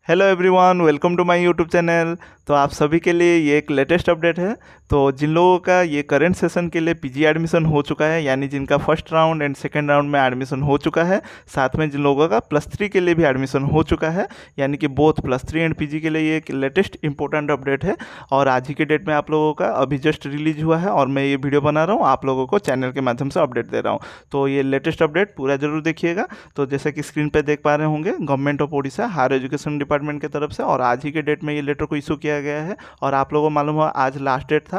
Hello everyone, welcome to my YouTube channel. तो आप सभी के लिए ये एक लेटेस्ट अपडेट है। तो जिन लोगों का ये करंट सेशन के लिए पीजी एडमिशन हो चुका है, यानी जिनका first round and second round में एडमिशन हो चुका है, साथ में जिन लोगों का +3 के लिए भी एडमिशन हो चुका है, यानी कि बोथ +3 एंड पीजी के लिए ये एक लेटेस्ट इंपॉर्टेंट अपडेट है। और आज ही के डेट में आप लोगों का अभी जस्ट रिलीज हुआ है और मैं ये वीडियो बना रहा हूँ, आप लोगों को चैनल के माध्यम से अपडेट दे रहा हूँ। तो ये लेटेस्ट अपडेट पूरा जरूर देखिएगा। तो जैसे कि स्क्रीन पे देख पा रहे होंगे, government of Orissa higher education department की तरफ से और आज ही के डेट में ये लेटर को इशू किया गया है। और आप लोगों को मालूम हुआ आज लास्ट डेट था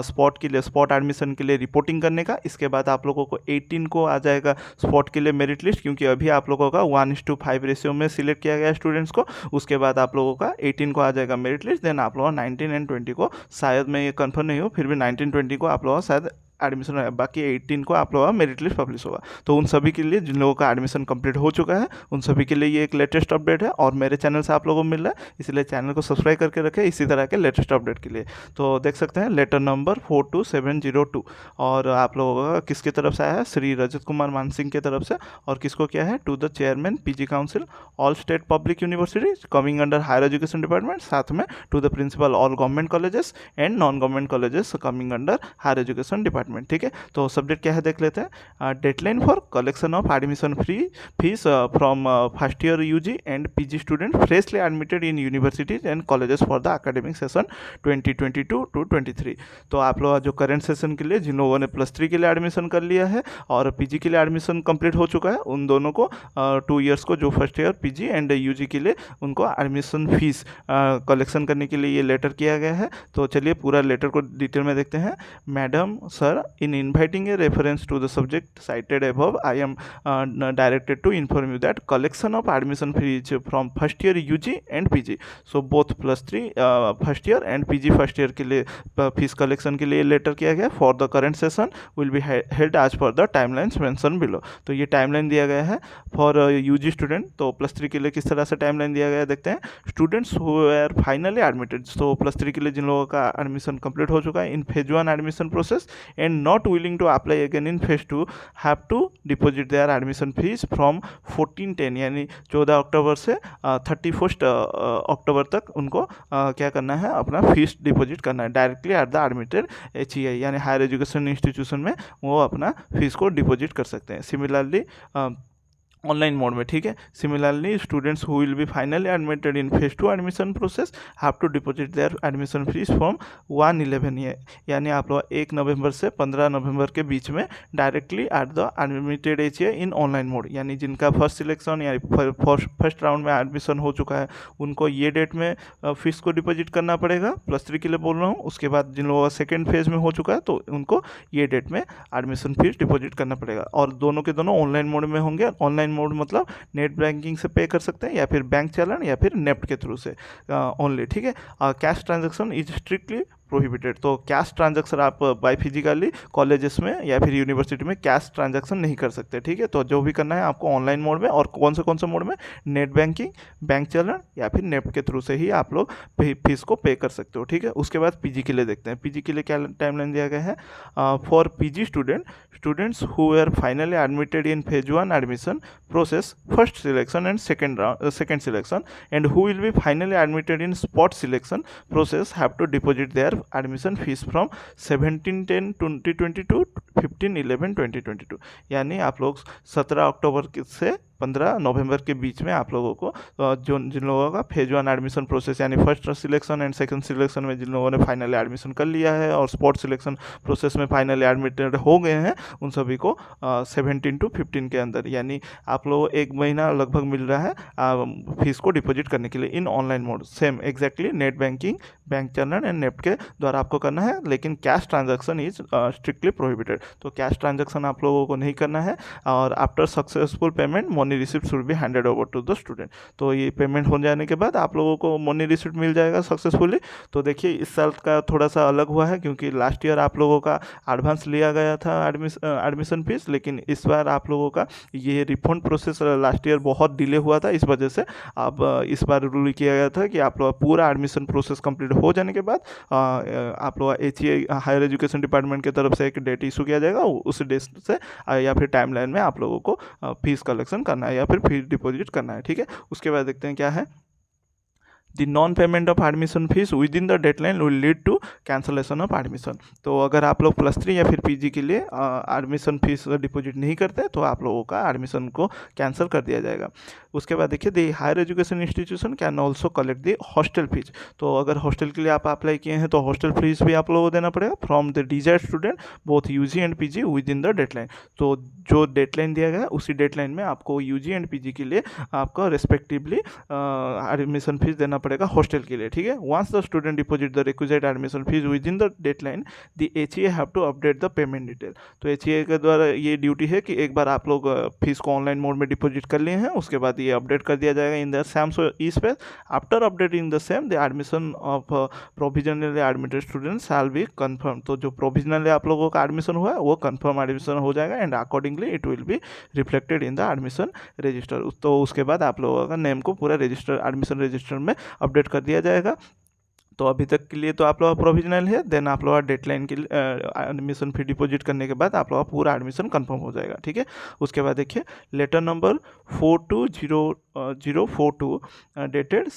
स्पॉट एडमिशन के लिए रिपोर्टिंग करने का। इसके बाद आप लोगों को 18 को आ जाएगा स्पॉट के लिए मेरिट लिस्ट, क्योंकि अभी आप लोगों का 1:5 रेशियो में सिलेक्ट किया गया स्टूडेंट्स को। उसके बाद आप लोगों का 18 को आ जाएगा मेरिट लिस्ट, देन आप लोगों का 19 एंड 20 को, शायद मैं ये कंफर्म नहीं हूँ, फिर भी 19-20 को आप लोगों का शायद एडमिशन है, बाकी 18 को आप लोगों का मेरिट लिस्ट पब्लिश होगा। तो उन सभी के लिए जिन लोगों का एडमिशन कंप्लीट हो चुका है, उन सभी के लिए ये एक लेटेस्ट अपडेट है और मेरे चैनल से आप लोगों को मिल रहा है, इसलिए चैनल को सब्सक्राइब करके रखें इसी तरह के लेटेस्ट अपडेट के लिए। तो देख सकते हैं लेटर नंबर 42702 और आप लोगों का किसकी तरफ से आया है, श्री रजत कुमार मानसिंह की तरफ से। और किसको क्या है, to the chairman PG council all state public university coming under higher education department, साथ में to the principal all government colleges and non government colleges coming under higher education department. ठीक है, तो सब्जेक्ट क्या है देख लेते हैं। Deadline for collection of admission fees from first year UG and PG student freshly admitted in universities and colleges for the academic session 2022-23। तो आप लोग जो करंट सेशन के लिए जिन लोगों ने +3 के लिए एडमिशन कर लिया है और पीजी के लिए एडमिशन कंप्लीट हो चुका है, उन दोनों को 2 ईयर्स को, जो first year PG and UG के लिए, उनको एडमिशन फीस कलेक्शन करने के लिए ये लेटर किया गया है। तो चलिए पूरा लेटर को डिटेल में देखते हैं। Madam sir, in inviting a reference to the subject cited above, I am directed to inform you that collection of admission fees from first year UG and PG, so both +3 first year and PG first year के लिए fees collection के लिए letter किया गया for the current session will be held as per the timelines mention below. तो ये timeline दिया गया है फॉर यूजी स्टूडेंट। तो +3 के लिए किस तरह से टाइमलाइन दिया गया है देखते हैं। Students who are finally admitted, तो +3 के लिए जिन लोगों का एडमिशन कंप्लीट हो चुका है in phase 1 admission process and not willing to apply again in phase 2 have to deposit their admission fees from 14/10 यानी 14 अक्टूबर से 31 अक्टूबर तक उनको क्या करना है, अपना फीस डिपॉजिट करना है directly at the admitted HEI यानी हायर एजुकेशन इंस्टीट्यूशन में वो अपना फीस को डिपॉजिट कर सकते हैं। सिमिलरली ऑनलाइन मोड में, ठीक है। Similarly students who will be finally admitted in phase 2 admission process have to deposit their admission fees from 1/11 यानी आप लोग 1 नवंबर से 15 नवंबर के बीच में directly at the admitted HEI in online mode, यानी जिनका फर्स्ट सिलेक्शन या फर्स्ट राउंड में एडमिशन हो चुका है, उनको ये डेट में फीस को डिपॉजिट करना पड़ेगा। +3 के लिए बोल रहा हूँ। उसके बाद जिन लोगों का सेकेंड फेज में हो चुका है, तो उनको ये डेट में एडमिशन फीस डिपॉजिट करना पड़ेगा। और दोनों के दोनों ऑनलाइन मोड में होंगे। ऑनलाइन मोड मतलब नेट बैंकिंग से पे कर सकते हैं या फिर बैंक चालान या फिर नेफ्ट के थ्रू से ओनली, ठीक है। Cash transaction is strictly prohibited. तो कैश ट्रांजैक्शन आप बाय फिजिकली कॉलेजेस में या फिर यूनिवर्सिटी में कैश ट्रांजैक्शन नहीं कर सकते, ठीक है। तो जो भी करना है आपको ऑनलाइन मोड में, और कौन से मोड में, नेट बैंकिंग, बैंक चालान या फिर नेफ्ट के थ्रू से ही आप लोग फीस को पे कर सकते हो, ठीक है। उसके बाद पीजी के लिए देखते हैं। पीजी के लिए क्या टाइमलाइन दिया गया है। For PG students who are finally admitted in phase 1 admission process first selection and second selection and who will be finally admitted in spot selection process have to deposit their admission fees from 17/10/2022 to 15/11/2022 यानी आप लोग 17 अक्टूबर से 15 नवंबर के बीच में आप लोगों को जो जिन लोगों का फेज 1 एडमिशन प्रोसेस यानी first selection and second selection में जिन लोगों ने फाइनली एडमिशन कर लिया है और स्पॉट सिलेक्शन प्रोसेस में फाइनली एडमिटेड हो गए हैं, उन सभी को 17 to 15 के अंदर, यानी आप लोगों को 1 महीना लगभग मिल रहा है फीस को डिपॉजिट करने के लिए in online mode. Same exactly net banking, bank challan and NEFT के द्वारा आपको करना है, लेकिन cash transaction is strictly prohibited. तो कैश ट्रांजैक्शन आप लोगों को नहीं करना है। और after successful payment money receipt should be handed over to the student. तो ये पेमेंट हो जाने के बाद आप लोगों को मनी रिसिप्ट मिल जाएगा सक्सेसफुली। तो देखिए इस साल का थोड़ा सा अलग हुआ है, क्योंकि लास्ट ईयर आप लोगों का एडवांस लिया गया था एडमिशन फीस, लेकिन इस बार आप लोगों का ये रिफंड प्रोसेस लास्ट ईयर बहुत डिले हुआ था। इस वजह से अब इस बार रूल किया गया था कि आप लोग पूरा एडमिशन प्रोसेस कंप्लीट हो जाने के बाद आप लोग HEI हायर एजुकेशन डिपार्टमेंट की तरफ से एक डेट इशू किया जाएगा, उस डेट से या फिर टाइमलाइन में आप लोगों को फीस कलेक्शन करना है या फिर फीस डिपॉजिट करना है, ठीक है। उसके बाद देखते हैं क्या है। The non payment of admission fees within the deadline will lead to cancellation of admission. तो अगर आप लोग +3 या फिर पीजी के लिए एडमिशन फीस डिपॉजिट नहीं करते तो आप लोगों का एडमिशन को कैंसिल कर दिया जाएगा। उसके बाद देखिए, the higher education institution can also collect the hostel fees. तो अगर हॉस्टल के लिए आप अप्लाई किए हैं तो हॉस्टल फीस भी आप लोगों को देना पड़ेगा from the desired student both UG and PG within the deadline. तो जो डेडलाइन दिया गया है उसी डेडलाइन में आपको यूजी एंड पीजी के लिए आपका रेस्पेक्टिवली एडमिशन फीस देना पड़ेगा हॉस्टल के लिए, ठीक है। Once the student deposit the requisite admission fees within the deadline, the HEA have to update the payment detail. तो HEA के द्वारा ये ड्यूटी है कि एक बार आप लोग फीस को ऑनलाइन मोड में डिपॉजिट कर लिए हैं, उसके बाद ये अपडेट कर दिया जाएगा in the same e space. After updating the same, the admission of provisionally admitted student shall be confirm. तो जो प्रोविजनली आप लोगों का एडमिशन हुआ है वो कंफर्म एडमिशन हो जाएगा and accordingly it will be reflected in the admission register. तो उसके बाद आप लोगों का नेम को पूरा रजिस्टर एडमिशन रजिस्टर में अपडेट कर दिया जाएगा। तो अभी तक के लिए तो आप लोग प्रोविजनल है, देन आप लोग डेडलाइन के एडमिशन फी डिपॉजिट करने के बाद आप लोग पूरा एडमिशन कंफर्म हो जाएगा, ठीक है। उसके बाद देखिए, letter number 420042 dated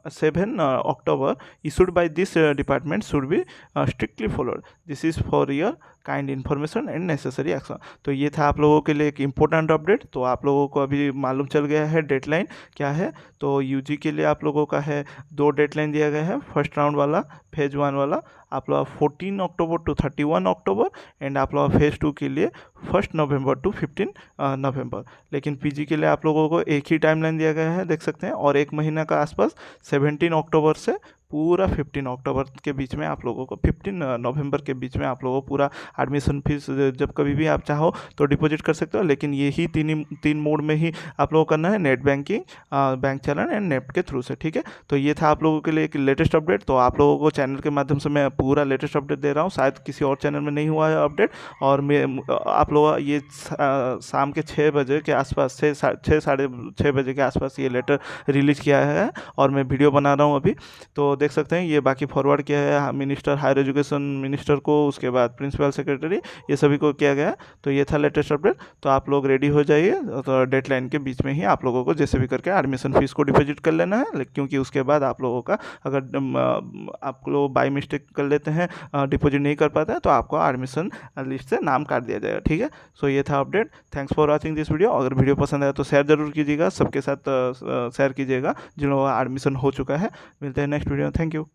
7 October issued by this department should be strictly followed. This is for your kind information and necessary action. तो ये था आप लोगों के लिए एक इम्पोर्टेंट अपडेट। तो आप लोगों को अभी मालूम चल गया है डेडलाइन क्या है। तो यूजी के लिए आप लोगों का है 2 डेडलाइन दिया गया है। फर्स्ट राउंड वाला फेज 1 वाला आप लोग 14 अक्टूबर टू 31 अक्टूबर एंड आप लोग फेज 2 के लिए 1 नवंबर टू 15 नवंबर। लेकिन पीजी के लिए आप लोगों को एक ही टाइमलाइन दिया गया है, देख सकते हैं, और 1 महीना का आसपास 17 अक्टूबर से पूरा 15 अक्टूबर के बीच में आप लोगों को 15 नवंबर के बीच में आप लोगों को पूरा एडमिशन फीस जब कभी भी आप चाहो तो डिपॉजिट कर सकते हो। लेकिन ये ही तीन मोड में ही आप लोगों को करना है, net banking, bank challan and NEFT के थ्रू से, ठीक है। तो ये था आप लोगों के लिए एक लेटेस्ट अपडेट। तो आप लोगों को चैनल के माध्यम से मैं पूरा लेटेस्ट अपडेट दे रहा हूँ, शायद किसी और चैनल में नहीं हुआ है अपडेट। और मैं आप लोग ये शाम के 6 बजे के आसपास 6 साढ़े 6 बजे के आसपास ये लेटर रिलीज किया है और मैं वीडियो बना रहा हूँ अभी। तो देख सकते हैं ये बाकी फॉरवर्ड किया है मिनिस्टर, हायर एजुकेशन मिनिस्टर को, उसके बाद प्रिंसिपल सेक्रेटरी, ये सभी को किया गया। तो ये था लेटेस्ट अपडेट। तो आप लोग रेडी हो जाइए, तो डेडलाइन के बीच में ही आप लोगों को जैसे भी करके एडमिशन फीस को डिपॉजिट कर लेना है, क्योंकि उसके बाद आप लोगों का अगर आप लोग बाई मिस्टेक कर लेते हैं, डिपॉजिट नहीं कर पाते हैं, तो आपको एडमिशन लिस्ट से नाम काट दिया जाएगा, ठीक है। सो ये था update. Thanks for watching this video. अगर वीडियो पसंद आया तो शेयर जरूर कीजिएगा, सबके साथ शेयर कीजिएगा जिन लोगों का एडमिशन हो चुका है। मिलते हैं नेक्स्ट वीडियो में। Thank you.